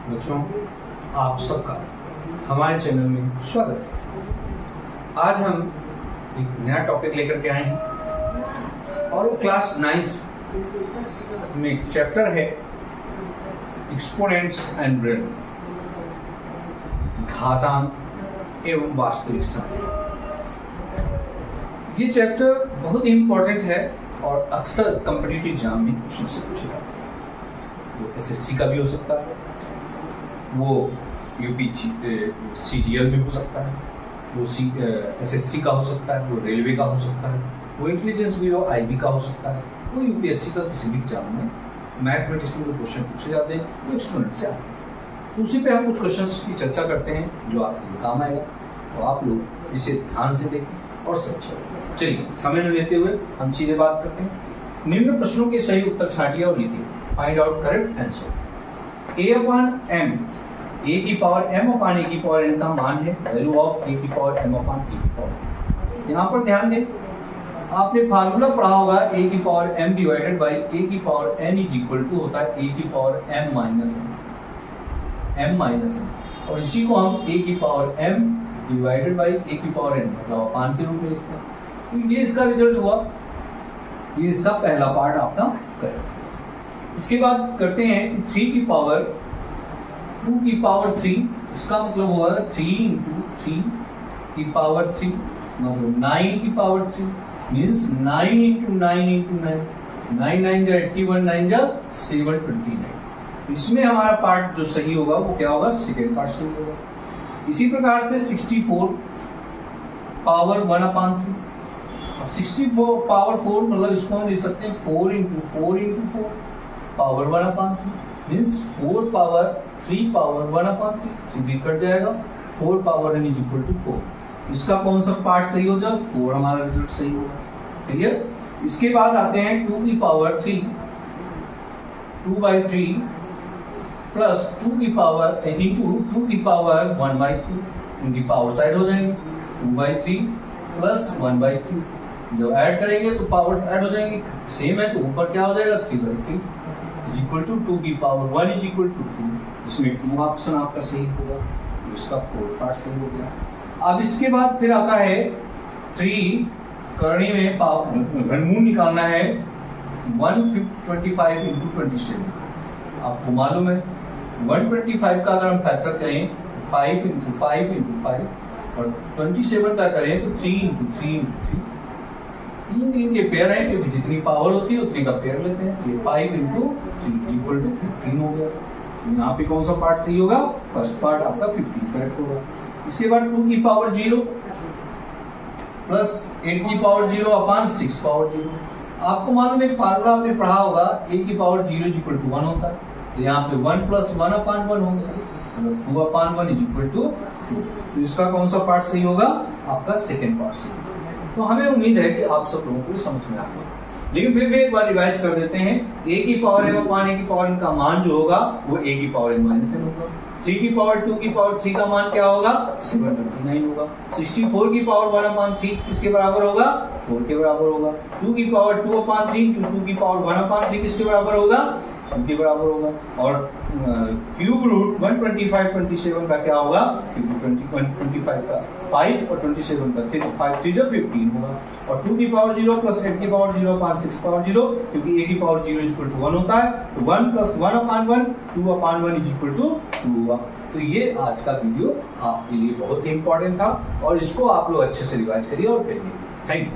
बच्चों, आप सबका हमारे चैनल में स्वागत है। आज हम एक नया टॉपिक लेकर के आए हैं और वो क्लास 9th में एक चैप्टर है एक्सपोनेंट्स एंड रियल, घातांक एवं वास्तविक संख्या। ये चैप्टर बहुत ही इंपॉर्टेंट है और अक्सर कॉम्पिटिटिव एग्जाम में क्वेश्चन से पूछा जाता है। वो एसएससी का भी हो सकता है, वो यूपी सीजीएल भी हो सकता है, वो एसएससी का हो सकता है, वो रेलवे का हो सकता है, वो इंटेलिजेंस ब्यूरो आईबी का हो सकता है, वो यूपीएससी का किसी भी एग्जाम में मैथमेटिक्स में जो क्वेश्चन पूछे जाते हैं वो एक्सपोनेंट से आते हैं। तो उसी पे हम कुछ क्वेश्चंस की चर्चा करते हैं जो आपके लिए काम आएगा, तो आप लोग इसे ध्यान से देखें और समझें। चलिए समय न लेते हुए हम सीधे बात करते हैं। निम्न प्रश्नों के सही उत्तर छांटिए और लिखिए। Find out correct answer. a upon m, a की पावर m upon a की पावर n का मान है वैल्यू ऑफ a की पावर m upon a की पावर। यहाँ पर ध्यान दें, आपने फार्मूला पढ़ा होगा a की power m divided by a की power n is equal to होता है a की पावर m माइनस n, और इसी को हम a की power m divided by a की पावर n मतलब अपान के रूप में लिखते हैं। तो ये इसका रिजल्ट हुआ, ये इसका पहला पार्ट आपका करेक्ट। इसके बाद करते हैं 3 की पावर 2 की पावर 3, इसका मतलब हुआ 3 इंटू 3 की पावर 3 मतलब 9 की पावर 3 मीन्स 9 इंटू 9 इंटू 9, 9 9 जा 81, 9 जा 729। इसमें हमारा पार्ट जो सही होगा वो क्या होगा, सेकेंड पार्ट सही होगा। इसी प्रकार से 64 पावर 1/3, अब 64 पावर 4 मतलब इसको हम लिख सकते हैं 4 into 4 into 4 power 1/3 means 4 power 3 power 1/3, 3 cut जाएगा, 4 power n is equal to 4। इसका कौन सा पार्ट सही हो जाए, 4 हमारा रिजल्ट सही होगा। क्लियर। इसके बाद आते हैं 2 की पावर 3 2/3 प्लस 2 की पावर इंटू 2 की पावर 1/3, इनकी पावर साइड हो जाएंगे 2/3 प्लस 1/3, जब ऐड करेंगे तो पावर्स ऐड हो जाएंगे, सेम है तो ऊपर क्या हो जाएगा 3/3 इज इक्वल टू 2 की पावर 1 इज इक्वल टू 2। इसमें 2 ऑप्शन आपका सही होगा, तो इसका 4 पार्ट सही हो गया। अब इसके बाद फिर आता है 3 करनी में घनमूल निकालना है 125 इंटू 27। आपको मालूम है 125 का अगर हम फैक्टर करें 5 इंटू 5 इंटू 5 और 27 का करें तो 3 इंटू 3 इंटू 3, 3 के पेयर है क्योंकि जितनी पावर होती है उतनी का पेयर लेते हैं। ये 5 इंटू 3 इक्वल टू 15 हो गया। यहाँ पे कौन सा पार्ट सही होगा, फर्स्ट पार्ट आपका 15 करेक्ट होगा। इसके बाद 2 की पावर 0 प्लस 8 की पावर 0 अपान 6 पावर 0। आपको मालूम है फार्मूला आपने पढ़ा होगा a की पावर 0 इज इक्वल टू 1 होता है, तो यहाँ पे 1 प्लस 1 अपान 1 हो गया, मतलब 2 अपान 1 इज इक्वल टू 2। तो इसका कौन सा पार्ट सही होगा, आपका सेकेंड पार्ट सही होगा। तो हमें उम्मीद है कि आप सब लोगों को समझ में आ गया, लेकिन फिर भी एक बार रिवाइज कर देते हैं। a की पावर m अपान a की पावर n का मान जो होगा वो a की पावर n माइनस n होगा। 3 की पावर 2 की पावर 3 का मान क्या होगा, 729 होगा। 64 की पावर 1/3 किसके बराबर होगा, 4 के बराबर होगा। 2 की पावर 2/3 2 की पावर 1/3 किसके बराबर होगा, 2 के बराबर होगा। और क्यूब रूट 125 27 का क्या होगा, क्योंकि 25 का 5 और 27 का 3, 5 3 15 होगा। और 2 की पावर 0 प्लस 8 की पावर 0 अपान 6 पावर 0, क्योंकि a की पावर 0 इज इक्वल टू 1 होता है, तो 1 plus 1 upon 1 2 upon 1 is equal to 2 होगा। तो ये आज का वीडियो आपके लिए बहुत ही इंपॉर्टेंट था और इसको आप लोग अच्छे से रिवाइज करिए और पढ़िए। Thank you.